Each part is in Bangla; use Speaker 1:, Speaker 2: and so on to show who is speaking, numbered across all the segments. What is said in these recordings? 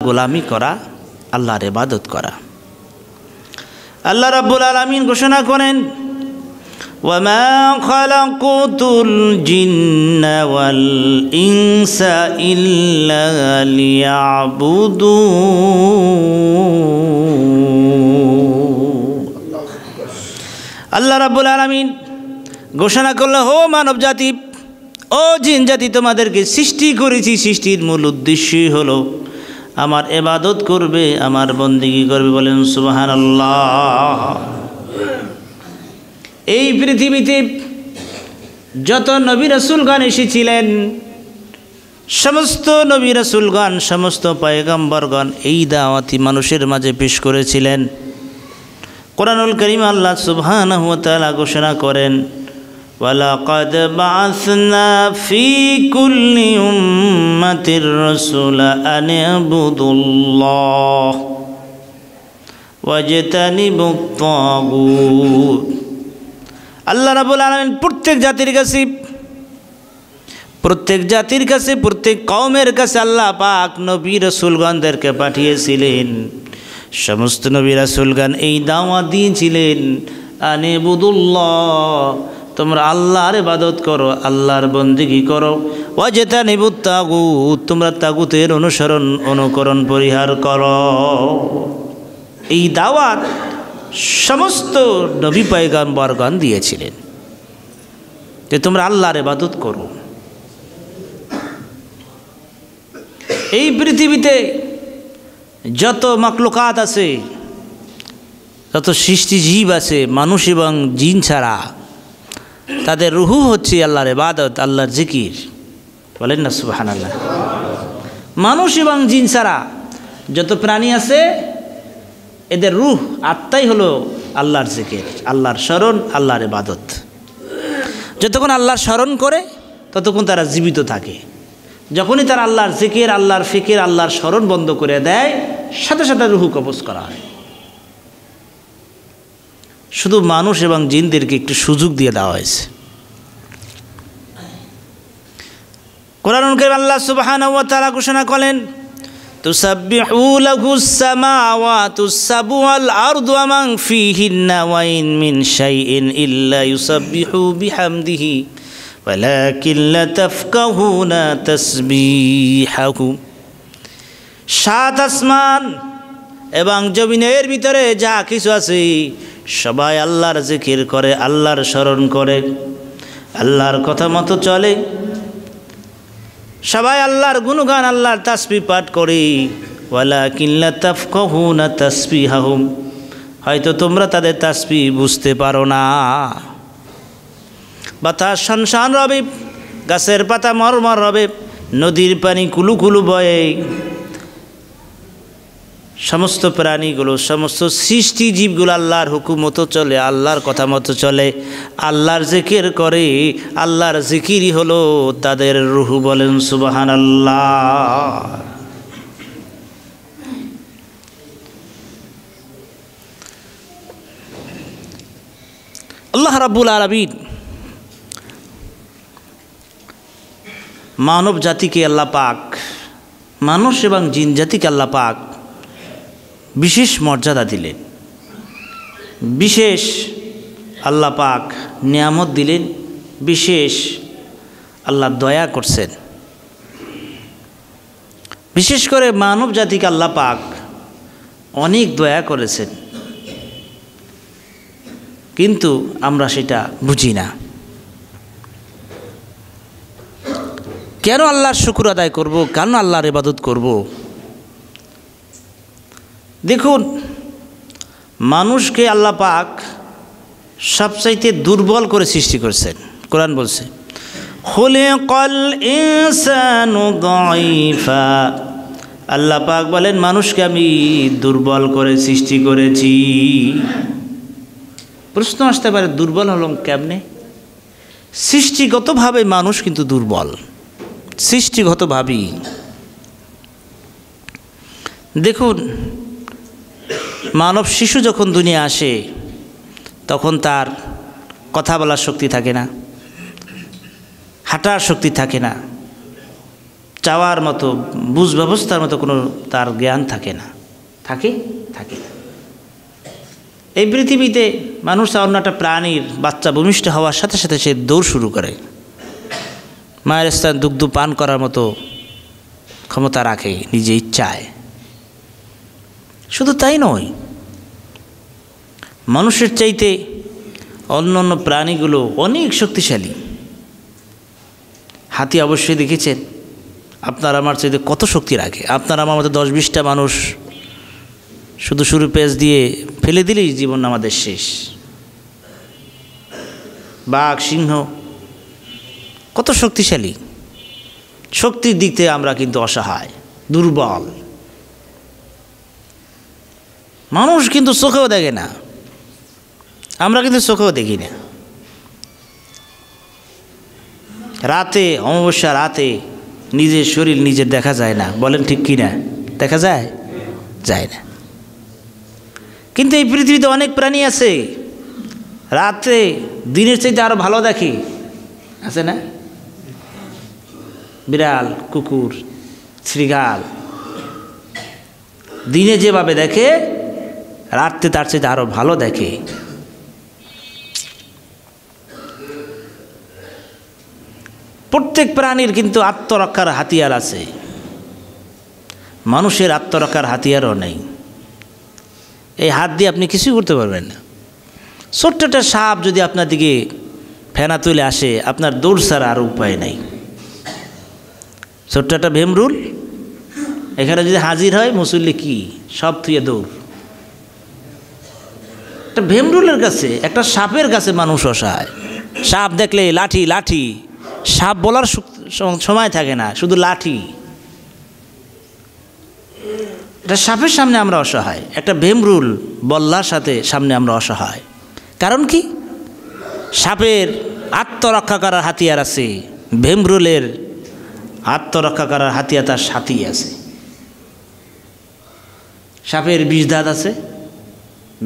Speaker 1: গোলামি করা, আল্লাহর ইবাদত করা। আল্লাহ রাব্বুল আলামিন ঘোষণা করেন, ওয়ামা খালাকুতুল জিন্না ওয়াল ইনসা ইল্লা লিয়াবুদুন। আল্লাহ রাব্বুল আলামিন ঘোষণা করলেন, হো মানব জাতি, ও জিন জাতি, তোমাদেরকে সৃষ্টি করেছি, সৃষ্টির মূল উদ্দেশ্যই হলো আমার ইবাদত করবে, আমার বন্দেগী করবে। বলেন সুবহানাল্লাহ। এই পৃথিবীতে যত নবী রাসূলগণ এসেছিলেন, সমস্ত নবী রাসূলগণ, সমস্ত পয়গম্বরগণ এই দাওয়াতি মানুষের মাঝে পেশ করেছিলেন। কোরআনুল কারীম আল্লাহ সুবহানাহু ওয়া তাআলা ঘোষণা করেন, ওয়ালাকাদ বাআসনা ফি কুল্লি উম্মাতির রাসূলা আন ইবুদুল্লাহ ওয়াজতানিবুত তাগুত। আল্লাহ রাব্বুল আলামিন প্রত্যেক জাতির কাছে, প্রত্যেক কওমের কাছে আল্লাহ পাক নবী রাসূলগণদেরকে পাঠিয়েছিলেন। সমস্ত নবী রাসূলগণ এই দাওয়াত দিয়েছিলেন, আন ইবুদুল্লাহ, তোমরা আল্লাহর ইবাদত করো, আল্লাহর বন্দেগী করো। ওয়াজতানিবুত তাগুত, তোমরা তাগুতের অনুকরণ পরিহার করো। এই দাওয়াত সমস্ত নবী পয়গম্বরগণ দিয়েছিলেন যে তোমরা আল্লাহর ইবাদত করো। এই পৃথিবীতে যত মাখলুকাত আছে, যত সৃষ্টিজীব আছে, মানুষ এবং জিন ছাড়া, তাদের রুহু হচ্ছে আল্লাহর ইবাদত, আল্লাহর জিকির। বলেন না সুবহানাল্লাহ। মানুষ এবং জিন ছাড়া যত প্রাণী আছে, এদের রুহ, আত্মাই হলো আল্লাহর জিকির, আল্লাহর স্মরণ, আল্লাহর ইবাদত। যতক্ষণ আল্লাহর স্মরণ করে ততক্ষণ তারা জীবিত থাকে। যখনই তারা আল্লাহর জিকির, আল্লাহর ফিকির, আল্লাহর স্মরণ বন্ধ করে দেয়, সাথে সাথে রুহু কবজ করা হয়। শুধু মানুষ এবং জিনদেরকে একটু সুযোগ দিয়ে দেওয়া হয়েছে। কোরআনুল কারীম আল্লাহ সুবহানাহু ওয়া তাআলা ঘোষণা করেন, তুসাব্বিহু লাহুস সামাওয়াতুস সাবউ ওয়াল আরদু ওয়া মান ফীহিন্না ওয়া ইন মিন শাইইন ইল্লা ইউসাব্বিহু বিহামদিহি ওয়ালাকিন লা তাফকাহুনা তাসবিহাহু। সাত আসমান এবং জমিনের ভিতরে যা কিছু আছে সবাই আল্লাহর জিকির করে, আল্লাহর স্মরণ করে, আল্লাহর কথা মতো চলে। সবাই আল্লাহর গুণগান, আল্লাহর তাসবিহ পাঠ করে। ওয়ালাকিন লা তাফকাহুনা তাসবিহাহুম, হয়তো তোমরা তাদের তাসবিহ বুঝতে পারো না। বাতাস শানশান রবে, গাছের পাতা মরমর রবে, নদীর পানি কুলু কুলু বয়ে। সমস্ত প্রাণীগুলো, সমস্ত সৃষ্টিজীবগুলো আল্লাহর হুকুম মতো চলে, আল্লাহর কথা মতো চলে, আল্লাহর জিকির করে। আল্লাহর জিকিরই হলো তাদের রুহু। বলেন সুবহানাল্লাহ। আল্লাহ রাব্বুল আলামিন মানব জাতিকে আল্লাহ পাক, মানুষ এবং জিন জাতিকে আল্লাহ পাক বিশেষ মর্যাদা দিলেন, বিশেষ আল্লাহ পাক নিয়ামত দিলেন, বিশেষ আল্লাহ দয়া করছেন। বিশেষ করে মানব জাতিকে আল্লাহ পাক অনেক দয়া করেছেন, কিন্তু আমরা সেটা বুঝি না। কেন আল্লাহর শুকর আদায় করব, কেন আল্লাহর ইবাদত করব? দেখুন, মানুষকে আল্লাহ পাক সবচাইতে দুর্বল করে সৃষ্টি করেছেন। কোরআন বলছে, খুলিকাল ইনসানু দাঈফা। আল্লাহ পাক বলেন, মানুষকে আমি দুর্বল করে সৃষ্টি করেছি। প্রশ্ন আসতে পারে, দুর্বল হলাম কেমনে? সৃষ্টিগতভাবে মানুষ কিন্তু দুর্বল, সৃষ্টিগতভাবেই। দেখুন, মানব শিশু যখন দুনিয়া আসে তখন তার কথা বলার শক্তি থাকে না, হাঁটার শক্তি থাকে না, চাওয়ার মতো, বুঝ ব্যবস্থার মতো কোনো তার জ্ঞান থাকে না। থাকে না। এই পৃথিবীতে মানুষ অন্য একটা প্রাণীর বাচ্চা ভূমিষ্ঠ হওয়ার সাথে সাথে সে দৌড় শুরু করে, মায়ের স্থান দুগ্ধ পান করার মতো ক্ষমতা রাখে নিজে ইচ্ছায়। শুধু তাই নয়, মানুষের চাইতে অন্য অন্য প্রাণীগুলো অনেক শক্তিশালী। হাতি অবশ্যই দেখেছেন, আপনার আমার চাইতে কত শক্তি রাখে। আপনার আমার মতো 10-20টা মানুষ শুধু শুরু পেঁচ দিয়ে ফেলে দিলেই জীবন আমাদের শেষ। বাঘ, সিংহ কত শক্তিশালী, শক্তির দিক থেকে আমরা কিন্তু অসহায়, দুর্বল। মানুষ কিন্তু চোখেও দেখে না, আমরা কিন্তু চোখেও দেখি না। রাতে, অমাবস্যা রাতে নিজের শরীর নিজের দেখা যায় না, বলেন ঠিক কি না? দেখা যায় না। কিন্তু এই পৃথিবীতে অনেক প্রাণী আছে রাতে দিনের চাইতে আরো ভালো দেখে, আছে না? বিড়াল, কুকুর, শৃগাল দিনে যেভাবে দেখে রাতে তার চাইতে আরো ভালো দেখে। প্রত্যেক প্রাণীর কিন্তু আত্মরক্ষার হাতিয়ার আছে, মানুষের আত্মরক্ষার হাতিয়ারও নেই। এই হাত দিয়ে আপনি কিছুই করতে পারবেন না। ছোট্ট একটা সাপ যদি আপনার দিকে ফেনা তুলে আসে, আপনার দৌড় ছাড়া আর উপায় নেই। ছোট্ট একটা ভেমরুল এখানে যদি হাজির হয়, মুসল্লি কি সব থুয়ে দৌড়। একটা ভেমরুলের কাছে, একটা সাপের কাছে মানুষ অসহায়। সাপ দেখলে লাঠি লাঠি, সাপ বলার সময় থাকে না, শুধু লাঠি। এটা সাপের সামনে আমরা অসহায়, একটা ভেমরুল বল্লার সামনে আমরা অসহায়। কারণ কি? সাপের আত্মরক্ষা করার হাতিয়ার আছে, ভেমরুলের আত্মরক্ষা করার হাতিয়ার তার সাথেই আছে। সাপের বিষ দাঁত আছে,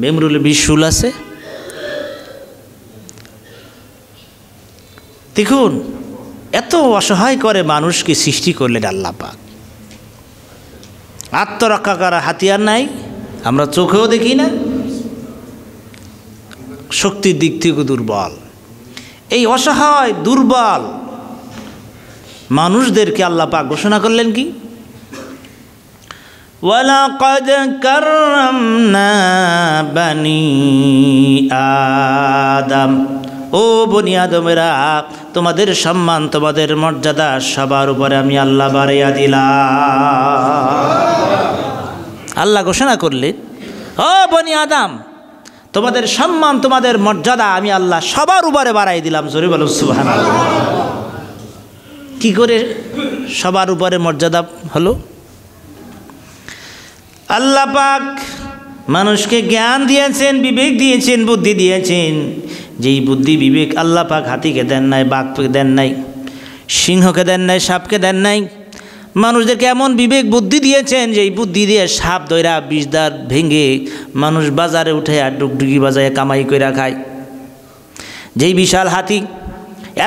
Speaker 1: ভেমরুলের বিষ শুল আছে। দেখুন, এত অসহায় করে মানুষকে সৃষ্টি করলেন আল্লাহ পাক। আত্মরক্ষা করার হাতিয়ার নাই, আমরা চোখেও দেখি না, শক্তির দিক থেকে দুর্বল। এই অসহায় দুর্বল মানুষদেরকে আল্লাহ পাক ঘোষণা করলেন কি? ওয়ালাকাদ কাররামনা বানি আদম, ও বনি আদমেরা, তোমাদের সম্মান, তোমাদের মর্যাদা সবার উপরে আমি আল্লাহ বাড়াইয়া দিলাম। আল্লাহ ঘোষণা করলেন, ও বনি আদম, তোমাদের সম্মান, তোমাদের মর্যাদা আমি আল্লাহ সবার উপরে বাড়াই দিলাম। জোরে বলো সুবহানাল্লাহ। কি করে সবার উপরে মর্যাদা হলো? আল্লাহ পাক মানুষকে জ্ঞান দিয়েছেন, বিবেক দিয়েছেন, বুদ্ধি দিয়েছেন। যেই বুদ্ধি বিবেক আল্লাহ পাক হাতিকে দেন নাই, বাঘকে দেন নাই, সিংহকে দেন নাই, সাপকে দেন নাই। মানুষদেরকে এমন বিবেক বুদ্ধি দিয়েছেন যে এই বুদ্ধি দিয়ে সাপ দইরা বিষদার ভেঙে মানুষ বাজারে উঠে আর ডুগডুগি বাজায় কামাই কইরা খায়। যেই বিশাল হাতি,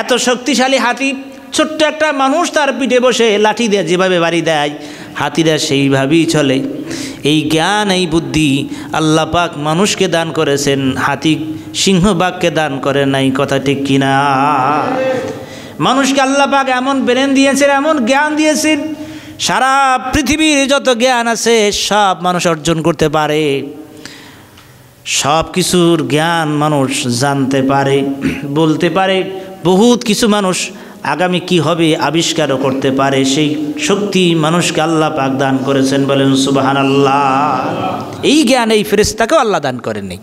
Speaker 1: এত শক্তিশালী হাতি, ছোট্ট একটা মানুষ তার পিঠে বসে লাঠি দিয়ে যেভাবে বাড়ি দেয়, হাতিরা সেইভাবেই চলে। এই জ্ঞান, এই বুদ্ধি আল্লাহ পাক মানুষকে দান করেছেন, হাতি সিংহ বাঘকে দান করে নাই। কথা ঠিক কিনা? মানুষকে আল্লাহ পাক এমন ব্রেন দিয়েছেন, এমন জ্ঞান দিয়েছেন, সারা পৃথিবীর যত জ্ঞান আছে সব মানুষ অর্জন করতে পারে। সব কিছুর জ্ঞান মানুষ জানতে পারে, বলতে পারে। বহুত কিছু মানুষ আগামী কি হবে আবিষ্কারও করতে পারে। সেই শক্তি মানুষকে আল্লাহ পাক দান করেছেন, বলেন সুবহানাল্লাহ। এই জ্ঞান এই ফেরেশতাকেও আল্লাহ দান করেননি।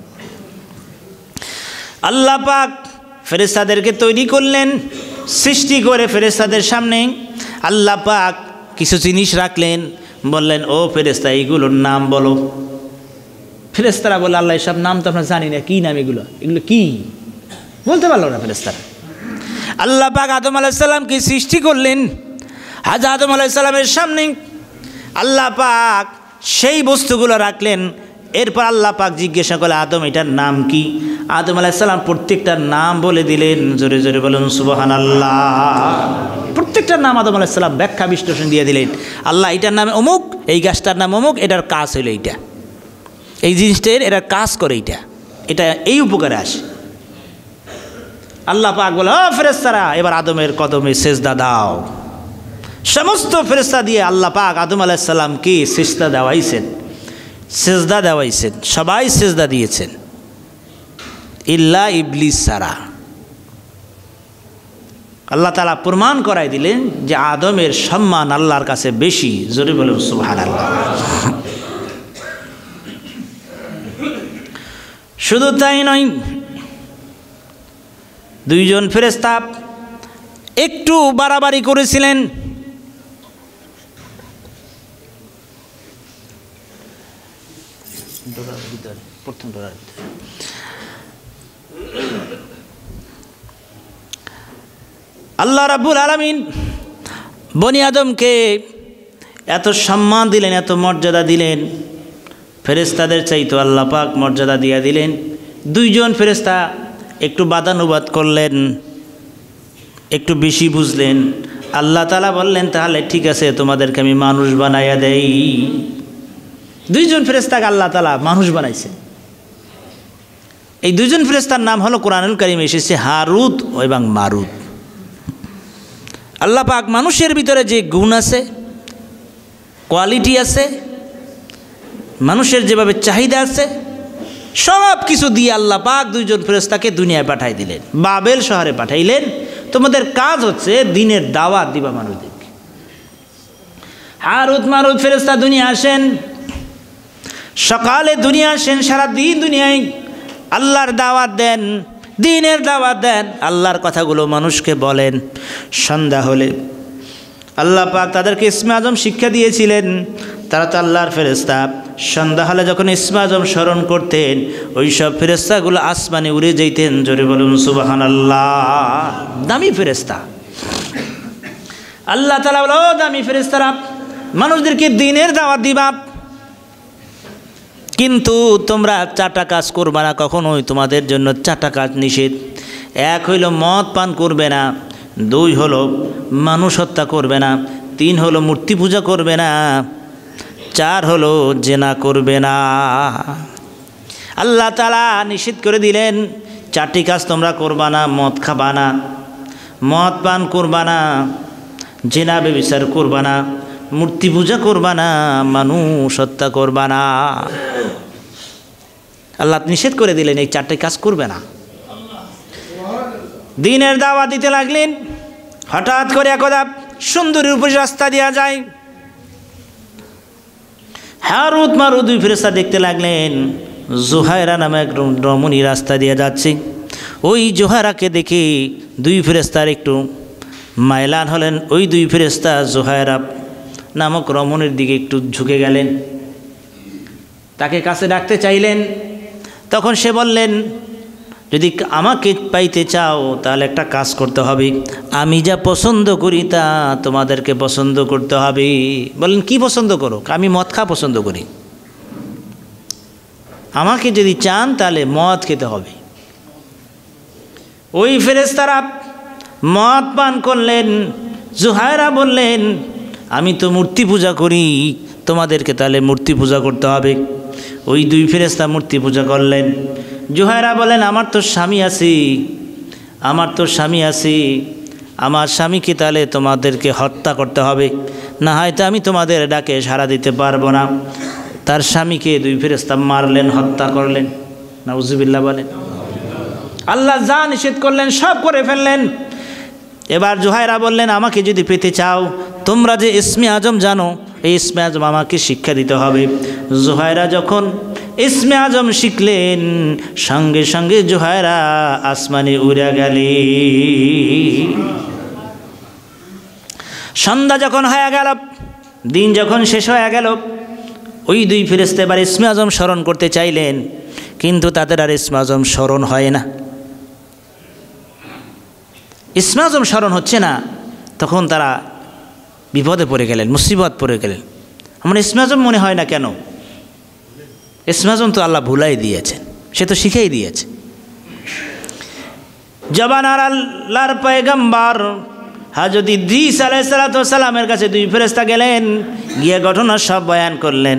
Speaker 1: আল্লাহ পাক ফেরেশতাদেরকে তৈরি করলেন, সৃষ্টি করে ফেরেশতাদের সামনে আল্লাহ পাক কিছু জিনিস রাখলেন, বললেন, ও ফেরেশতা, এইগুলোর নাম বলো। ফেরেশতারা বলে, আল্লাহ এসব নাম তো আমরা জানি না, কী নাম এগুলো? এগুলো কি বলতে পারলো না ফেরেশতারা। আল্লাহ পাক আদম আলাইহিস সালামকে সৃষ্টি করলেন। হযরত আদম আলাইহিস সালামের সামনে আল্লাহ পাক সেই বস্তুগুলো রাখলেন, এরপর আল্লাহ পাক জিজ্ঞাসা করলেন আদম এটার নাম কি? আদম আলাইহিস সালাম প্রত্যেকটার নাম বলে দিলেন। জোরে জোরে বলুন সুবহানাল্লাহ। প্রত্যেকটার নাম আদম আলাইহিস সালাম ব্যাখ্যা বিশ্লেষণ দিয়ে দিলেন। আল্লাহ এটার নামে অমুক, এই গাছটার নাম অমুক, এটার কাজ হলো এইটা, এই জিনিসটার এটার কাজ করে এইটা, এটা এই উপকারে আসে। আল্লাহ পাক বলে ও ফেরেশতারা এবার আদমের কদমে সেজদা দাও। সমস্ত ফেরেশতা দিয়ে আল্লাহ পাক আদম আলাইহিস সালামকে সেজদা দেওয়াইছেন, সেজদা দেওয়াইছেন, সবাই সেজদা দিয়েছেন ইল্লা ইবলিস সারা। আল্লাহ তাআলা প্রমাণ করাই দিলেন যে আদমের সম্মান আল্লাহর কাছে বেশি। জোরে বলুন সুবহানাল্লাহ। শুধু তাই নয়, দুইজন ফেরেশতা একটু বাড়াবাড়ি করেছিলেন। আল্লাহ রাব্বুল আলামিন বনি আদমকে এত সম্মান দিলেন, এত মর্যাদা দিলেন, ফেরেশতাদের চাইতো আল্লাহ পাক মর্যাদা দিয়ে দিলেন। দুইজন ফেরেশতা একটু বাদানুবাদ করলেন, একটু বেশি বুঝলেন। আল্লাহ তাআলা বললেন তাহলে ঠিক আছে তোমাদেরকে আমি মানুষ বানাইয়া দেই। দুইজন ফেরেশতাকে আল্লাহ তাআলা মানুষ বানাইছেন। এই দুইজন ফেরেশতার নাম হলো কোরআনুল কারীমে এসেছে হারুত এবং মারুত। আল্লাহ পাক মানুষের ভিতরে যে গুণ আছে, কোয়ালিটি আছে, মানুষের যেভাবে চাহিদা আছে, সব কিছু দিয়ে আল্লাহ পাক দুইজন ফেরেশতাকে দুনিয়ায় পাঠাই দিলেন, বাবেল শহরে পাঠাইলেন। তোমাদের কাজ হচ্ছে দিনের দাওয়াত দিবা মানুষদেরকে। হারুত মারুত ফেরেশতা দুনিয়া আসেন, সকালে দুনিয়া আসেন, সারাদিন দুনিয়ায় আল্লাহর দাওয়াত দেন, দিনের দাওয়াত দেন, আল্লাহর কথাগুলো মানুষকে বলেন। সন্ধ্যা হলে আল্লাহ পাক তাদেরকে ইসমে আজম শিক্ষা দিয়েছিলেন। তারা তো আল্লাহর ফেরেশতা। সন্ধ্যা হলে যখন ইসমে আজম স্মরণ করতেন, ওই সব ফেরেশতাগুলো আসমানে উড়ে যেতেন। জোরে বলুন সুবহানাল্লাহ। দামি ফেরেশতা। আল্লাহ তাআলা বলো দামি ফেরেশতারা মানুষদেরকে দিনের দাওয়াত দিবা, কিন্তু তোমরা চারটা কাজ করবে না কখনোই, তোমাদের জন্য চারটা কাজ নিষেধ। এক হইল মদ পান করবে না, দুই হলো মানুষ হত্যা করবে না, তিন হলো মূর্তি পূজা করবে না, চার হলো জেনা করবে না। আল্লাহ তাআলা নিষেধ করে দিলেন চারটি কাজ তোমরা করবা না। মদ খাবা না, মদ পান করবা না, জেনা ব্যভিচার করবা না, মূর্তি পূজা করবা না, মানুষ হত্যা করবা না। আল্লাহ নিষেধ করে দিলেন এই চারটি কাজ করবে না। দিনের দাওয়াত দিতে লাগলেন। হঠাৎ করে একদা সুন্দরীর উপরে রাস্তা দেওয়া যায়। হারুত মারুত দুই ফেরেশতা দেখতে লাগলেন জোহাইরা নামে এক রমণী রাস্তা দিয়ে যাচ্ছে। ওই জোহাইরাকে দেখে দুই ফেরেশতার একটু মাইলান হলেন। ওই দুই ফেরেশতা জোহাইরা নামক রমণীর দিকে একটু ঝুঁকে গেলেন, তাকে কাছে ডাকতে চাইলেন। তখন সে বললেন যদি আমাকে পাইতে চাও তাহলে একটা কাজ করতে হবে, আমি যা পছন্দ করি তা তোমাদেরকে পছন্দ করতে হবে। বলেন কি পছন্দ করো? আমি মদ খা পছন্দ করি, আমাকে যদি চান তাহলে মদ খেতে হবে। ওই ফেরেশতারা মদ পান করলেন। জোহাইরা বললেন আমি তো মূর্তি পূজা করি, তোমাদেরকে তাহলে মূর্তি পূজা করতে হবে। ওই দুই ফেরেশতা মূর্তি পূজা করলেন। জোহাইরা বলেন আমার তো স্বামী আছে, আমার তো স্বামী আছে, আমার স্বামীকে তাহলে তোমাদেরকে হত্যা করতে হবে, না হয়তো আমি তোমাদের ডাকে সাড়া দিতে পারবো না। তার স্বামীকে দুই ফেরেশতা মারলেন, হত্যা করলেন। নাউজুবিল্লাহ বলেন। আল্লাহ যা নিষেধ করলেন সব করে ফেললেন। এবার জোহাইরা বললেন আমাকে যদি পেতে চাও, তোমরা যে ইসমে আজম জানো, এই ইসমে আজম আমাকে শিক্ষা দিতে হবে। জোহাইরা যখন ইসমে আজম শিখলেন, সঙ্গে সঙ্গে জোহাইরা আসমানে উড়ে গেলে। সন্ধ্যা যখন হয়ে গেল, দিন যখন শেষ হয়ে গেল, ওই দুই ফেরেশতা এবার ইসমে আজম স্মরণ করতে চাইলেন, কিন্তু তাদের আর ইসমে আজম স্মরণ হয় না। ইসমে আজম স্মরণ হচ্ছে না, তখন তারা বিপদে পড়ে গেলেন, মুসিবত পড়ে গেলেন। আমার ইসমে আজম মনে হয় না কেন? ইসমাজন তো আল্লাহ ভুলাই দিয়েছেন, সে তো শিখেই দিয়েছে। জবানার আল্লাহর পয়গম্বর হযরত ইদ্রিস আলাইহিস সালামের কাছে দুই ফেরেশতা গেলেন, গিয়ে ঘটনা সব বয়ান করলেন।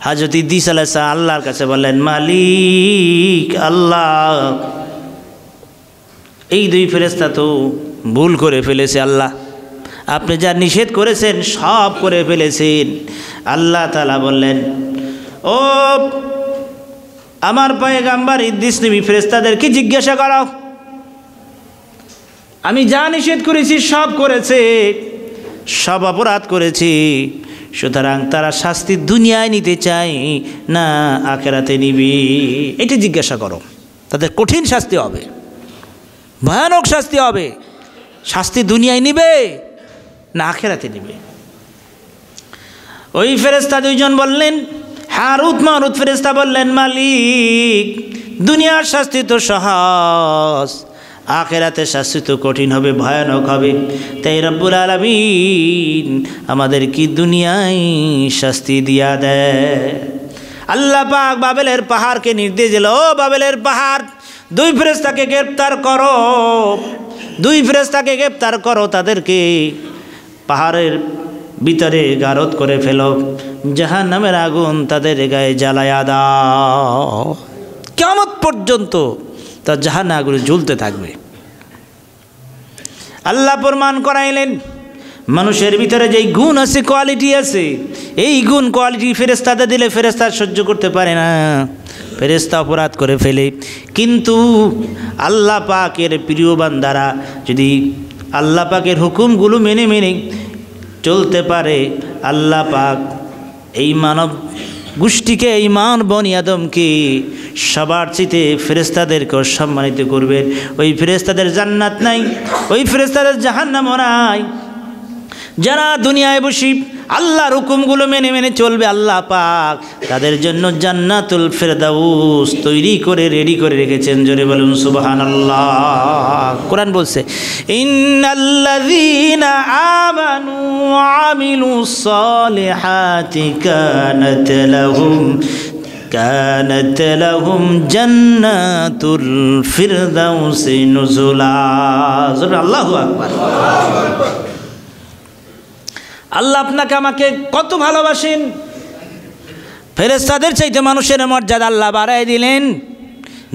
Speaker 1: হযরত ইদ্রিস আলাইহিস সালাম আল্লাহর কাছে বললেন, মালিক আল্লাহ, এই দুই ফেরেশতা তো ভুল করে ফেলেছে আল্লাহ, আপনি যা নিষেধ করেছেন সব করে ফেলেছেন। আল্লাহ তাআলা বললেন, ও আমার পয়গম্বর ইদ্রিস নবী, ফেরেশতাদেরকে জিজ্ঞাসা করো, আমি যা নিষেধ করেছি সব করেছে, সব অপরাধ করেছি, সুতরাং তারা শাস্তি দুনিয়ায় নিতে চায় না আখিরাতে নিবি, এটা জিজ্ঞাসা করো। তাদের কঠিন শাস্তি হবে, ভয়ানক শাস্তি হবে, শাস্তি দুনিয়ায় নিবে না আখিরাতে নিবে। ওই ফেরেশতা দুইজন বললেন, হারুত মারুত ফেরেশতা বললেন, মালিক দুনিয়ার শাস্তি তো সহজ, আখিরাতে শাস্তি তো কঠিন হবে, ভয়ানক হবে, তাই রব্বুল আলামিন আমাদের কি দুনিয়ায় শাস্তি দিয়া দেয়। আল্লাহ পাক বাবেলের পাহাড়কে নির্দেশ দিল, ও বাবেলের পাহাড়, দুই ফেরেশতাকে গ্রেফতার করো, দুই ফেরেশতাকে গ্রেফতার করো, তাদেরকে পাহাড়ের ভিতরে গারদ করে ফেলো, জাহান্নামের আগুন তাদের গায়ে জ্বালায়া দাও, কিয়ামত পর্যন্ত তার জাহান্নামের আগুনে জ্বলতে থাকবে। আল্লাহ প্রমাণ করাইলেন, মানুষের ভিতরে যেই গুণ আছে, কোয়ালিটি আছে, এই গুণ কোয়ালিটি ফেরেশতাদের দিলে ফেরেশতা সহ্য করতে পারে না, ফেরেশতা অপরাধ করে ফেলে। কিন্তু আল্লাহ পাকের প্রিয় বান্দারা যদি আল্লাহ পাকের হুকুমগুলো মেনে মেনে চলতে পারে, আল্লাহ পাক এই মানব গোষ্ঠীকে, এই মান বনি আদমকে সবার চেয়ে ফেরেশতাদেরকেও সম্মানিত করবেন। ওই ফেরেশতাদের জান্নাত নাই, ওই ফেরেশতাদের জাহান্নাম নাই। যারা দুনিয়ায় বসে আল্লাহর হুকুমগুলো মেনে মেনে চলবে, আল্লাহ পাক তাদের জন্য জান্নাতুল ফেরদাউস তৈরি করে রেডি করে রেখেছেন। জোরে বলুন সুবহানাল্লাহ। কোরআন বলছে, ইন্নাল্লাযীনা আমানু ওয়া আমিলুস সালিহাতি কানাত লাহুম জান্নাতুল ফিরদাউসি নুজুলা। জোরে আল্লাহু আকবার। আল্লাহ আপনাকে আমাকে কত ভালোবাসেন, ফেরেশতাদের চাইতে মানুষের মর্যাদা আল্লাহ বাড়াই দিলেন,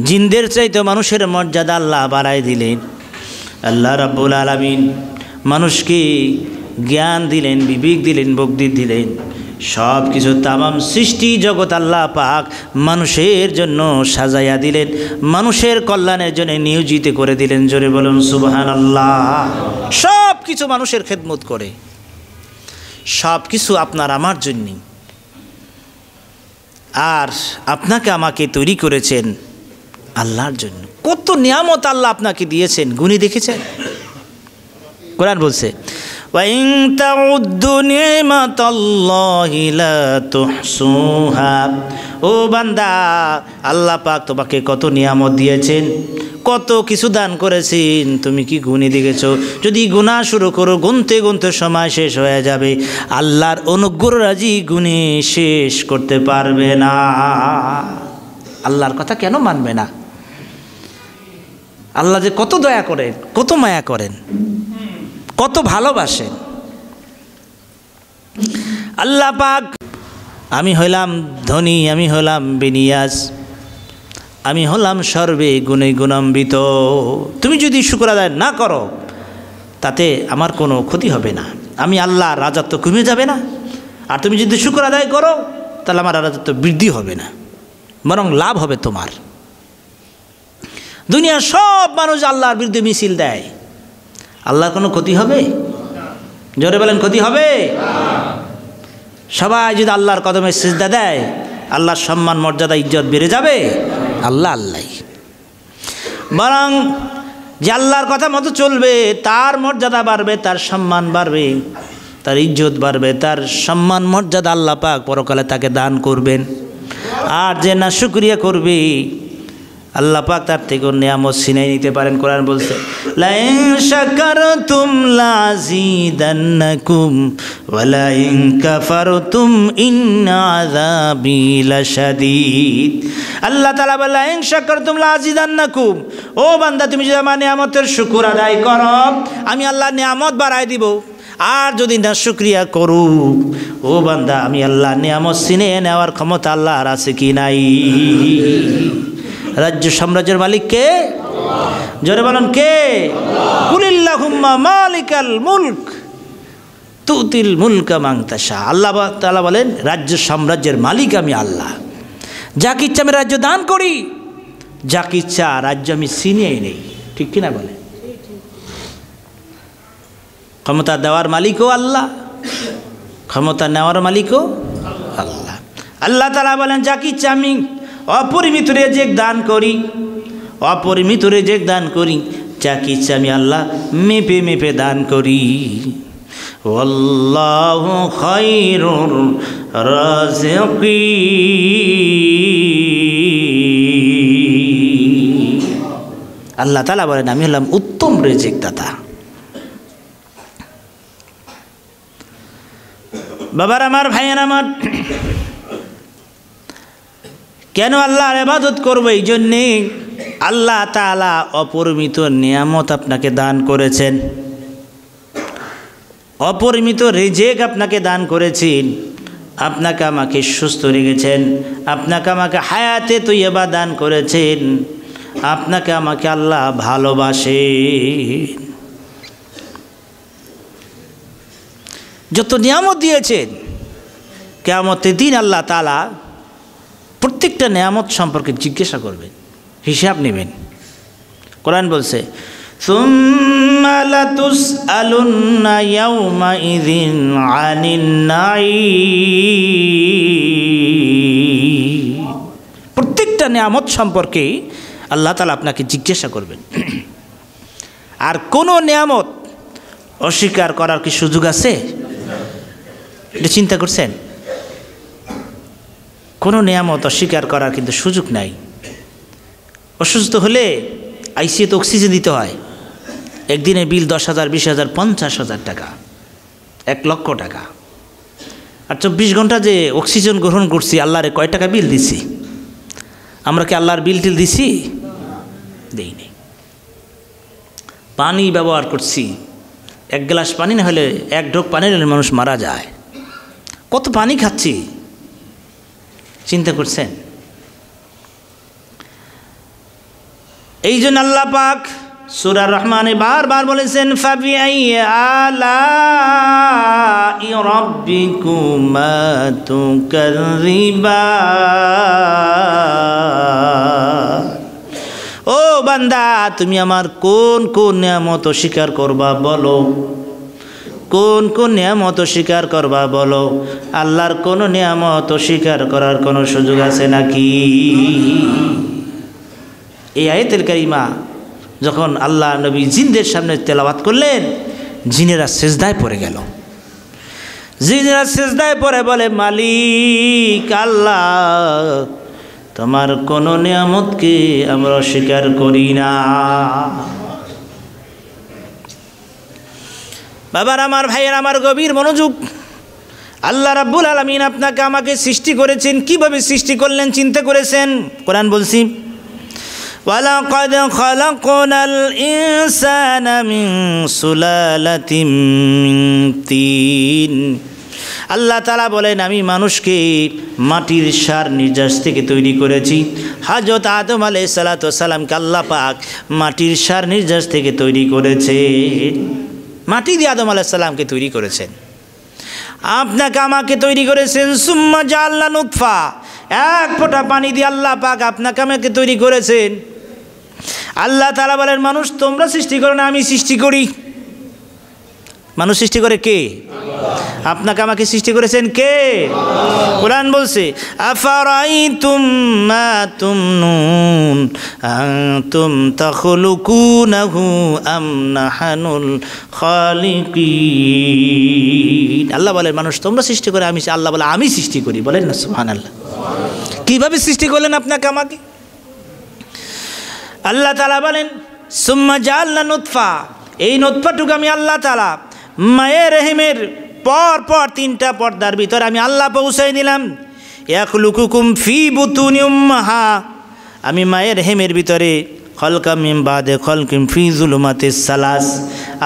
Speaker 1: জিনদের চাইতে মানুষের মর্যাদা আল্লাহ বাড়াই দিলেন। আল্লাহ রাব্বুল আলামিন মানুষকে জ্ঞান দিলেন, বিবেক দিলেন, বুদ্ধি দিলেন, সব কিছু তামাম সৃষ্টি জগৎ আল্লাহ পাক মানুষের জন্য সাজাইয়া দিলেন, মানুষের কল্যাণের জন্য নিয়োজিত করে দিলেন। জোরে বলুন সুবহানাল্লাহ। সব কিছু মানুষের খেদমত করে, সব কিছু আপনার আমার জন্যই। আর আপনাকে আমাকে তৈরি করেছেন আল্লাহর জন্য। কত নিয়ামত আল্লাহ আপনাকে দিয়েছেন, গুণী দেখেছেন? কোরআন বলছে, ওয়াইন তাউদ্দু নি'মাতাল্লাহি লা তুহসুহা। ও বান্দা, আল্লাহ পাক তোমাকে কত নিয়ামত দিয়েছেন, কত কিছু দান করেছেন, তুমি কি গুণে দেখেছো? যদি গুনাহ শুরু করো, গুনতে গুনতে সময় শেষ হয়ে যাবে, আল্লাহর অনুগ্রহ রাজি গুণে শেষ করতে পারবে না। আল্লাহর কথা কেন মানবে না? আল্লাহ যে কত দয়া করেন, কত মায়া করেন, কত ভালোবাসেন। আল্লাহ পাক, আমি হইলাম ধনী, আমি হলাম বিনিয়াজ, আমি হলাম সর্বে গুণে গুণান্বিত। তুমি যদি শুকর আদায় না করো তাতে আমার কোনো ক্ষতি হবে না, আমি আল্লাহ রাজত্ব কমে যাবে না। আর তুমি যদি শুকর আদায় করো তাহলে আমার রাজত্ব বৃদ্ধি হবে না, বরং লাভ হবে তোমার। দুনিয়ার সব মানুষ আল্লাহর বিরুদ্ধে মিছিল দেয়, আল্লাহর কোনো ক্ষতি হবে? জোরে বলেন, ক্ষতি হবে? সবাই যদি আল্লাহর কদমে সিজদা দেয়, আল্লাহর সম্মান মর্যাদা ইজ্জত বেড়ে যাবে? আল্লাহ আল্লাহ। বরং যে আল্লাহর কথা মতো চলবে তার মর্যাদা বাড়বে, তার সম্মান বাড়বে, তার ইজ্জত বাড়বে, তার সম্মান মর্যাদা আল্লাহ পাক পরকালে তাকে দান করবেন। আর যে না শুকরিয়া করবে, আল্লাহ পাক তার থেকে নিয়ামত ছিনাই নিতে পারেন। কোরআন বলছে লাইন শাকারতুম লাযীদান্নাকুম ওয়া লাইন কাফারতুম ইন্না আযাবি লাশাদীদ। আল্লাহ তাআলা বলেন লাইন শাকারতুম লাযীদান্নাকুম, ও বান্দা তুমি যদি আমার নিয়ামতের শুকর আদায় করো আমি আল্লাহ নিয়ামত বাড়াই দিব, আর যদি না শুকরিয়া করো ও বান্দা আমি আল্লাহ নিয়ামত ছিনিয়ে নেওয়ার ক্ষমতা আল্লাহর আছে কি নাই? রাজ্য সাম্রাজ্যের মালিক কে? জোরে বলেন কে? কুলিল্লাহুম্মা মালিকাল মুলক তুতিল মুলকা মান তাশা। আল্লাহ তাআলা বলেন রাজ্য সাম্রাজ্যের মালিক আমি আল্লাহ, যাকে ইচ্ছা আমি রাজ্য দান করি, যাকে ইচ্ছা রাজ্য আমি ছিনিয়ে নেই। ঠিক কিনা বলে? ক্ষমতা দেওয়ার মালিকও আল্লাহ, ক্ষমতা নেওয়ার মালিকও আল্লাহ। আল্লাহ তাআলা বলেন যাকে ইচ্ছা আমি অপরিমিত রিজিক দান করি, অপরিমিত রিজিক দান করি, যাকে ইচ্ছা আমি আল্লাহ মেপে মেপে দান করি। আল্লাহু খায়রুর রাযিকিন। আল্লাহ তাআলা বলেন আমি হলাম উত্তম রিজিক দাতা। বাবার আমার, ভাইয়ের আমার, কেন আল্লাহর ইবাদত করব? এই জন্যে আল্লাহ তাআলা অপরিমিত নিয়ামত আপনাকে দান করেছেন, অপরিমিত রিজিক আপনাকে দান করেছেন, আপনাকে আমাকে সুস্থ রেখেছেন, আপনাকে আমাকে হায়াতে তৈয়বা দান করেছেন, আপনাকে আমাকে আল্লাহ ভালোবাসেন। যত নিয়ামত দিয়েছেন কিয়ামতের দিন আল্লাহ তাআলা প্রত্যেকটা নিয়ামত সম্পর্কে জিজ্ঞাসা করবেন, হিসাব নেবেন। কোরআন বলছে সুম্মা লাতুসআলুন্না ইয়াওমাইযিন আনিন নাঈম। প্রত্যেকটা নিয়ামত সম্পর্কে আল্লাহ তাআলা আপনাকে জিজ্ঞাসা করবেন। আর কোনো নিয়ামত অস্বীকার করার কি সুযোগ আছে? এটা চিন্তা করছেন? কোনো নিয়ামত অস্বীকার করার কিন্তু সুযোগ নাই। অসুস্থ হলে আইসিইউতে অক্সিজেন দিতে হয়, একদিনে বিল 10,000, 20,000, 50,000 টাকা, 1 লক্ষ টাকা। আর 24 ঘন্টা যে অক্সিজেন গ্রহণ করছি আল্লাহরে কয় টাকা বিল দিছি? আমরা কি আল্লাহর বিল টিল দিছি? দেইনি। পানি ব্যবহার করছি, 1 গ্লাস পানি না হলে 1 ঢোক পানি হলে মানুষ মারা যায়। কত পানি খাচ্ছি চিন্তা করছেন? এই জন্য আল্লাহ পাক সূরা রহমানে বারবার বলেছেন ফাবিআইয়ি আলাই রাব্বিকুমা তুকাযযিবান। ও বান্দা তুমি আমার কোন কোন নিয়ামত স্বীকার করবা বলো, কোন কোন নিয়ামত স্বীকার করবা বলো। আল্লাহর কোন নিয়ামত স্বীকার করার কোনো সুযোগ আছে নাকি? এই আয়াতুল কারিমা যখন আল্লাহ নবী জিনদের সামনে তেলাওয়াত করলেন, জিনেরা সিজদায় পড়ে গেল। জিনেরা সিজদায় পড়ে বলে মালিক আল্লাহ তোমার কোন নিয়ামতকে আমরা স্বীকার করি না। বাবার আমার, ভাইয়ের আমার, গভীর মনোযোগ। আল্লাহ রাব্বুল আলামিন আপনাকে আমাকে সৃষ্টি করেছেন, কিভাবে সৃষ্টি করলেন চিন্তা করেছেন? কোরআন বলছি ওয়ালাকাদ খালাকনাল ইনসানা মিন সুলালাতিন মিন তিন। আল্লাহ তাআলা বলেন আমি মানুষকে মাটির সার নির্যাস থেকে তৈরি করেছি। হযরত আদম আলাইহিস সালাতু ওয়াস সালামকে আল্লাহ পাক মাটির সার নির্যাস থেকে তৈরি করেছেন। মাটি দিয়ে আদম আলাইহিস সালামকে তৈরি করেছেন। আপনাকে আমাকে তৈরি করেছেন সুম্মা জাআলনা নুতফা, 1 ফোঁটা পানি দিয়ে আল্লাহ পাক আপনাকে আমাকে তৈরি করেছেন। আল্লাহ তাআলা বলেন মানুষ তোমরা সৃষ্টি করো না, আমি সৃষ্টি করি। মানুষ সৃষ্টি করে কে? আপনাকে আমাকে সৃষ্টি করেছেন কে? কোরআন বলছে আফারাইতুম মা তুমনুন আনতুম তাখলুকুনাহু আম নাহনুল খালিকিন। আল্লাহ বলেন মানুষ তোমরা সৃষ্টি করে, আমি আল্লাহ বলে আমি সৃষ্টি করি। বলেন না সুবহানাল্লাহ। কিভাবে সৃষ্টি করলেন আপনাকে আমাকে? আল্লাহ তাআলা বলেন সুম্মা জাআলনা নুতফা, এই নুতফাটুকু আমি আল্লাহ তাআলা মায়ের রেহেমের পর পর 3টা পর্দার ভিতরে আমি আল্লাহ পৌঁছাই দিলাম। ইয়াখলুকুকুম ফি বুতুনি উম্মাহা, আমি মায়ের রেহেমের ভিতরে খলকাম মিন বাদে খলকিম ফি যুলুমাতিস সালাস,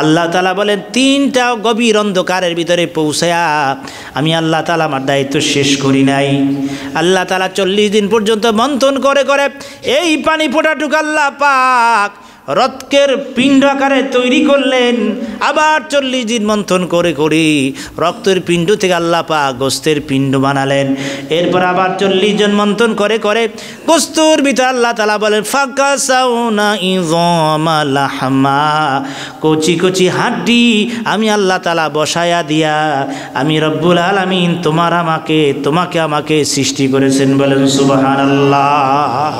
Speaker 1: আল্লাহ তাআলা বলেন 3টা গভীর অন্ধকারের ভিতরে পৌঁছায়া আমি আল্লাহ তাআলা আমার দায়িত্ব শেষ করি নাই। আল্লাহ তাআলা 40 দিন পর্যন্ত মন্থন করে করে এই পানি ফোঁটাটুকু আল্লাহ পাক রক্তের পিণ্ড আকারে তৈরি করলেন। আবার 40 দিন মন্থন করে করে রক্তের পিণ্ড থেকে আল্লাহ পাক গোস্তের পিণ্ড বানালেন। এরপর আবার 40 জন মন্থন করে করে গোস্তর ভিতরে আল্লাহ তাআলা বলেন ফাকাসাউনা ইযামা লাহমা, কচি কচি হাড্ডি আমি আল্লাহ তাআলা বসায়া দিয়া আমি রব্বুল আলামিন তোমাকে আমাকে সৃষ্টি করেছেন। বলেন সুবহানাল্লাহ।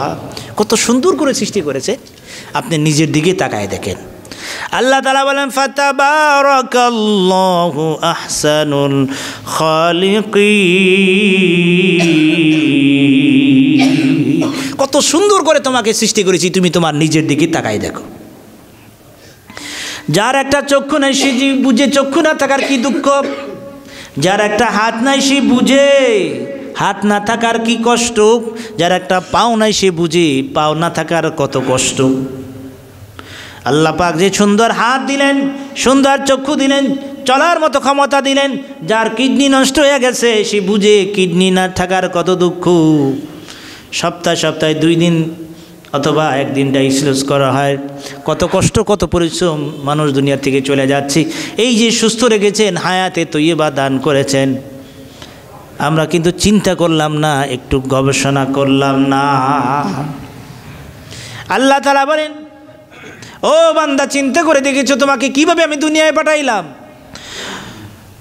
Speaker 1: কত সুন্দর করে সৃষ্টি করেছে, আপনি নিজের দিকে তাকায় দেখেন। আল্লাহ তাআলা বলেন ফাতাবারাকাল্লাহু আহসানুল খালিকিন, কত সুন্দর করে তোমাকে সৃষ্টি করেছি, তুমি তোমার নিজের দিকে তাকায় দেখো। যার একটা চক্ষু নাই সে বুঝে চক্ষু না থাকার কি দুঃখ, যার একটা হাত নাই সে বুঝে হাত না থাকার কি কষ্ট, যার একটা পাও নাই সে বুঝে পাও না থাকার কত কষ্ট। আল্লাহ পাক যে সুন্দর হাত দিলেন, সুন্দর চক্ষু দিলেন, চলার মতো ক্ষমতা দিলেন, যার কিডনি নষ্ট হয়ে গেছে সে বুঝে কিডনি না থাকার কত দুঃখ। সপ্তাহে 2 দিন অথবা 1 দিন ডায়ালিসিস করা হয়, কত কষ্ট কত পরিশ্রম, মানুষ দুনিয়া থেকে চলে যাচ্ছে। এই যে সুস্থ রেখেছেন, হায়াতে তৈয়বা দান করেছেন, আমরা কিন্তু চিন্তা করলাম না, একটু গবেষণা করলাম না। আল্লাহ তাআলা বলেন ও বান্দা চিন্তা করে দেখেছো তোমাকে কিভাবে আমি দুনিয়ায় পাঠাইলাম।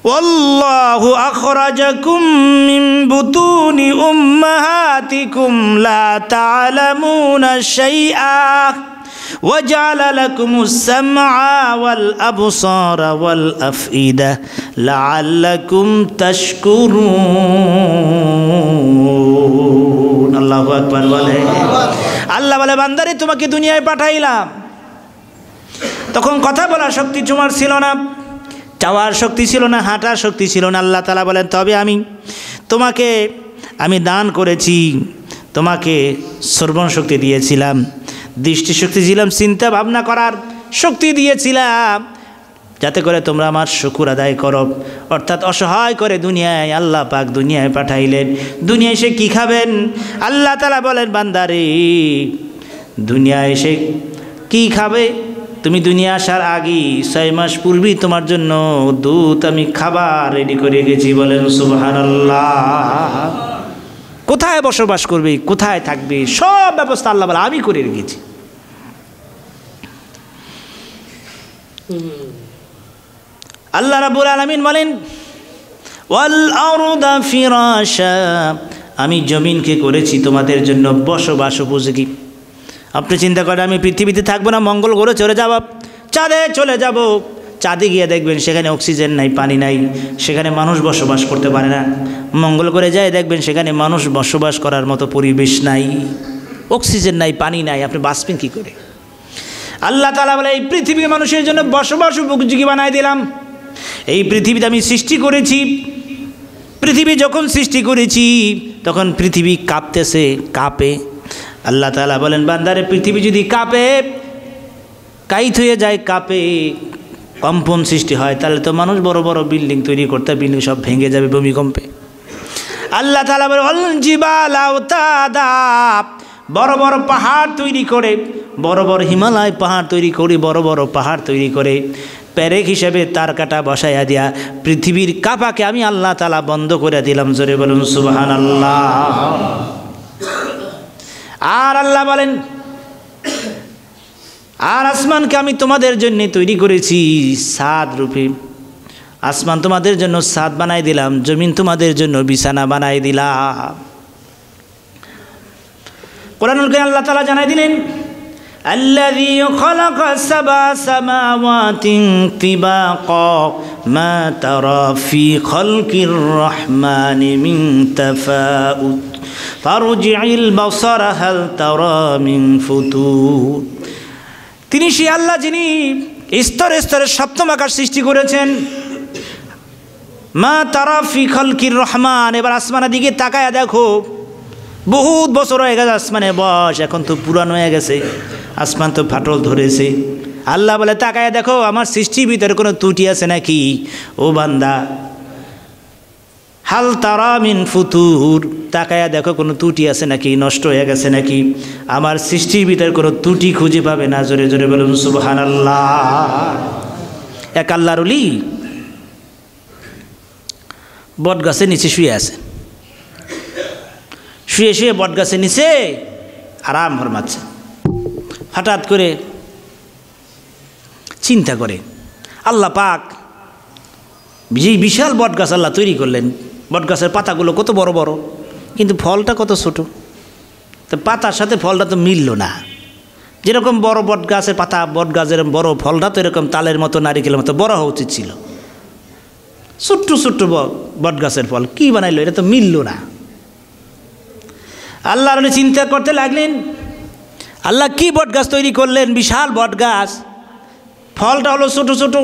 Speaker 1: ওয়াল্লাহু আখরাজাকুম মিন বুতুনি উম্মাহাতিকুম লা তা'লামুনা শাইআ ওয়াজআলা লাকুমুস সামআ ওয়াল আবসারা ওয়াল আফইদা লাআল্লাকুম তাশকুরুন। আল্লাহু আকবার বলে। আল্লাহ বলে বান্দারে তোমাকে দুনিয়ায় পাঠাইলাম, তখন কথা বলার শক্তি তোমার ছিল না, চাওয়ার শক্তি ছিল না, হাঁটার শক্তি ছিল না। আল্লাহ তাআলা বলেন তবে তোমাকে আমি দান করেছি, তোমাকে শ্রবণ শক্তি দিয়েছিলাম, দৃষ্টিশক্তি দিলাম, চিন্তা ভাবনা করার শক্তি দিয়েছিলাম, যাতে করে তোমরা আমার শুকর আদায় করো। অর্থাৎ অসহায় করে দুনিয়ায় আল্লাহ পাক দুনিয়ায় পাঠাইলেন। দুনিয়ায় এসে কি খাবেন? আল্লাহ তাআলা বলেন বান্দারে দুনিয়ায় এসে কি খাবে? তুমি দুনিয়া আসার আগেই 6 মাস পূর্বেই তোমার জন্য দুধ আমি খাবার রেডি করে গেছি। বলেন সুবহানাল্লাহ। কোথায় বসবাস করবে, কোথায় থাকবে, সব ব্যবস্থা আল্লাহ বলে আমি করে রেখেছি। আল্লাহ রাব্বুল আলামিন বলেন ওয়াল আরদা ফিরাশা, আমি জমিনকে করেছি তোমাদের জন্য বসবাস উপযোগী। আপনি চিন্তা করেন আমি পৃথিবীতে থাকবো না, মঙ্গল গ্রহে চলে যাব, চাঁদে চলে যাব, চাঁদে গিয়ে দেখবেন সেখানে অক্সিজেন নাই, পানি নাই, সেখানে মানুষ বসবাস করতে পারে না। মঙ্গল গ্রহে যায় দেখবেন সেখানে মানুষ বসবাস করার মতো পরিবেশ নাই, অক্সিজেন নাই, পানি নাই, আপনি বাঁচবেন কী করে? আল্লাহ তাআলা বলে এই পৃথিবী মানুষের জন্য বসবাস উপযোগী বানাই দিলাম। এই পৃথিবীতে আমি সৃষ্টি করেছি, পৃথিবী যখন সৃষ্টি করেছি তখন পৃথিবী কাঁপতেছে, কাঁপে। আল্লাহ তাআলা বলেন বান্দারে পৃথিবী যদি কাঁপে, কাইত হয়ে যায়, কাঁপে, কম্পন সৃষ্টি হয়, তাহলে তো মানুষ বড় বড় বিল্ডিং তৈরি করতে, বিল্ডিং সব ভেঙে যাবে ভূমিকম্পে। আল্লাহ তাআলা বলে অল জিবাল আওতাদা, বড় বড় পাহাড় তৈরি করে, বড় বড় হিমালয় পাহাড় তৈরি করে, বড় বড় পাহাড় তৈরি করে প্যারেক হিসেবে তার কাটা বসাইয়া দিয়া পৃথিবীর কাঁপাকে আমি আল্লাহ তাআলা বন্ধ করে দিলাম। জোরে বলুন সুবহানাল্লাহ। আর আল্লাহ বলেন আর আসমানকে আমি তোমাদের জন্য তৈরি করেছি ছাদ রূপে। আসমান তোমাদের জন্য ছাদ বানাই দিলাম, জমিন তোমাদের জন্য বিছানা বানাই দিলাম। কোরআনুল কারীম আল্লাহ তাআলা জানাই দিলেন আল্লাযী খালাকা সাবআ সামাওয়াতিন তিবাকা মা তারা ফি খালকির রহমানি মিন তাফাউত ফারজি'ল বাসারা হাল তারা মিন ফুতুর। তিনি সেই আল্লাহ যিনি স্তরে স্তরে সপ্তম আকাশ সৃষ্টি করেছেন। মা তারা ফি খালকির রহমান। এবার আসমানের দিকে তাকায়া দেখো, বহুত বছর হয়ে গেছে আসমানের বয়স, এখন তো পুরানো হয়ে গেছে, আসমান তো ফাটল ধরেছে। আল্লাহ বলে তাকায়া দেখো আমার সৃষ্টির ভিতরে কোনো ত্রুটি আছে নাকি ও বান্দা। হাল তারা মিন ফুতুর, তাকায়া দেখো কোনো ত্রুটি আছে নাকি, নষ্ট হয়ে গেছে নাকি। আমার সৃষ্টির ভিতরে কোনো ত্রুটি খুঁজে পাবে না। জোরে জোরে বলুন সুবহানাল্লাহ। এক আল্লাহর ওলি বট গাছের নিচে শুয়ে আছে, শুয়ে শুয়ে বট গাছের নিচে আরাম ফরমাচ্ছে। হঠাৎ করে চিন্তা করে, আল্লাহ পাক যে বিশাল বট গাছ আল্লাহ তৈরি করলেন, বট গাছের পাতাগুলো কত বড় বড়, কিন্তু ফলটা কত ছোট। তো পাতার সাথে ফলটা তো মিলল না। যেরকম বড় বট গাছের পাতা, বট গাছের বড় ফলটা তো এরকম তালের মতো নারিকেলের মতো বড় হওয়া উচিত ছিল। ছোট্ট ছোট্ট বট গাছের ফল কি বানাইলো, এটা তো মিলল না। আল্লাহর ওলি চিন্তা করতে লাগলেন, আল্লাহ কি বট গাছ তৈরি করলেন, বিশাল বট গাছ, ফলটা হলো ছোট ছোট।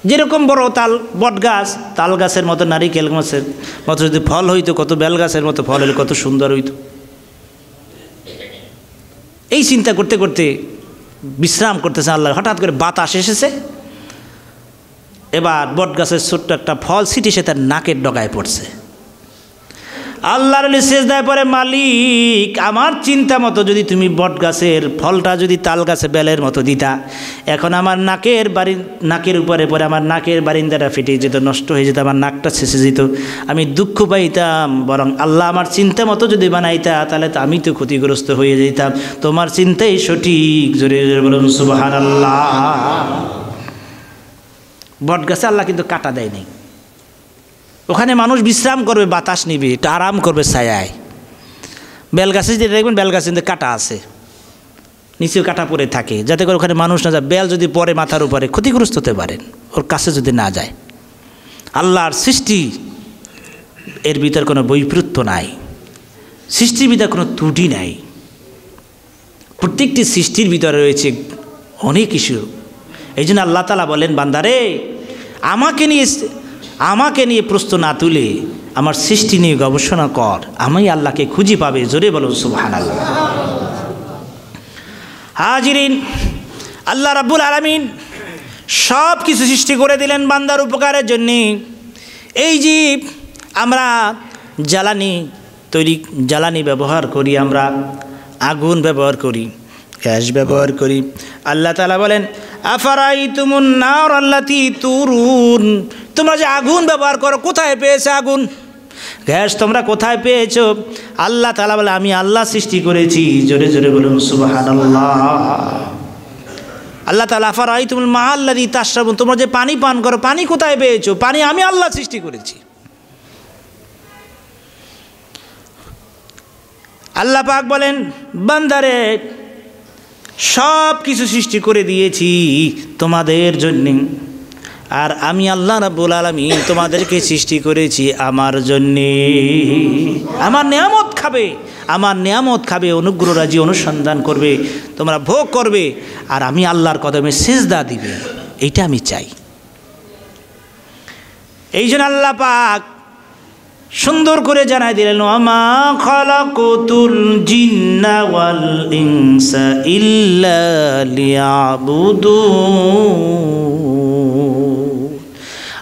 Speaker 1: যেরকম বড় তাল বট গাছ, তাল গাছের মতো নারিকেল গাছের মতো যদি ফল হইতো, কত বেল গাছের মতো ফল হলে কত সুন্দর হইতো। এই চিন্তা করতে করতে বিশ্রাম করতেছে আল্লাহ। হঠাৎ করে বাতাস এসেছে, এবার বট গাছের ছোট্ট একটা ফল ছিটে সে তার নাকের ডগায় পড়ছে। আল্লাহর ওলি সেজদায় পড়ে, মালিক আমার চিন্তা মতো যদি তুমি বট গাছের ফলটা যদি তাল গাছে বেলের মতো দিতা, এখন আমার নাকের উপরে পরে আমার নাকের বারিন্দাটা ফেটে যেত, নষ্ট হয়ে যেত, আমার নাকটা ছেঁচে যেত, আমি দুঃখ পাইতাম। বরং আল্লাহ আমার চিন্তা মতো যদি বানাইতা তাহলে তো আমি তো ক্ষতিগ্রস্ত হয়ে যেতাম। তোমার চিন্তাই সঠিক। জোরে জোরে বলুন সুবহানাল্লাহ। বট গাছে আল্লাহ কিন্তু কাটা দেয় নাই। ওখানে মানুষ বিশ্রাম করবে, বাতাস নিবে, একটু আরাম করবে ছায়ায়। বেল গাছে যদি দেখবেন, বেল গাছে কিন্তু কাটা আছে, নিচেও কাটা পড়ে থাকে, যাতে করে ওখানে মানুষ না যায়। বেল যদি পড়ে মাথার উপরে ক্ষতিগ্রস্ত হতে পারেন, ওর কাছে যদি না যায়। আল্লাহর সৃষ্টি এর ভিতর কোনো বৈপরীত্য নাই, সৃষ্টির ভিতরে কোনো ত্রুটি নাই। প্রত্যেকটি সৃষ্টির ভিতরে রয়েছে অনেক কিছু। এই জন্য আল্লাহ তাআলা বলেন, বান্দারে আমাকে নিয়ে প্রশ্ন না তুলে আমার সৃষ্টি নিয়ে গবেষণা কর, আমি আল্লাহকে খুঁজে পাবে। জোরে বলুন সুবহানাল্লাহ। হাজিরিন, আল্লাহ রাব্বুল আলামিন সব কিছু সৃষ্টি করে দিলেন বান্দার উপকারের জন্যে। এই যে আমরা জ্বালানি ব্যবহার করি, আমরা আগুন ব্যবহার করি, গ্যাস ব্যবহার করি। আল্লাহ তাআলা বলেন, আফারাইতুমুন নার আল্লাতী তুরুন, তোমরা যে আগুন ব্যবহার করো কোথায় পেয়েছো আগুন, গ্যাস তোমরা কোথায় পেয়েছো? আল্লাহ তাআলা বলে, আমি আল্লাহ সৃষ্টি করেছি। জোরে জোরে বলুন সুবহানাল্লাহ। আল্লাহ তাআলা, আফারাইতুমুল মা আল্লাযী তাশরাবুন, তোমরা যে পানি পান করো, পানি কোথায় পেয়েছো? পানি আমি আল্লাহ সৃষ্টি করেছি। আল্লাহ পাক বলেন, বান্দারে সব কিছু সৃষ্টি করে দিয়েছি তোমাদের জন্যে, আর আমি আল্লাহ রাব্বুল আলামিন তোমাদেরকে সৃষ্টি করেছি আমার জন্যে। আমার নেয়ামত খাবে, অনুগ্রহ রাজি অনুসন্ধান করবে, তোমরা ভোগ করবে, আর আমি আল্লাহর কদমে সিজদা দিবে, এইটা আমি চাই। এই জন্য আল্লাহ পাক সুন্দর করে জানাই দিলেন, ওয়ামা খালাকুতুল জিন্না ওয়াল ইনসা ইল্লা লিয়াবুদুন,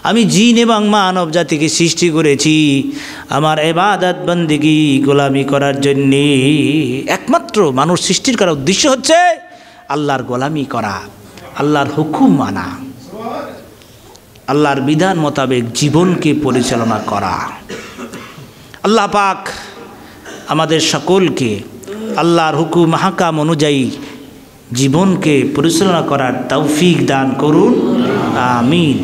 Speaker 1: আমি জিন এবং মানব জাতিকে সৃষ্টি করেছি আমার ইবাদত বন্দেগী গোলামি করার জন্যে। একমাত্র মানুষ সৃষ্টির করার উদ্দেশ্য হচ্ছে আল্লাহর গোলামি করা, আল্লাহর হুকুম মানা, আল্লাহর বিধান মোতাবেক জীবনকে পরিচালনা করা। আল্লাহ পাক আমাদের সকলকে আল্লাহর হুকুম হাকাম অনুযায়ী জীবনকে পরিচালনা করার তৌফিক দান করুন, আমিন।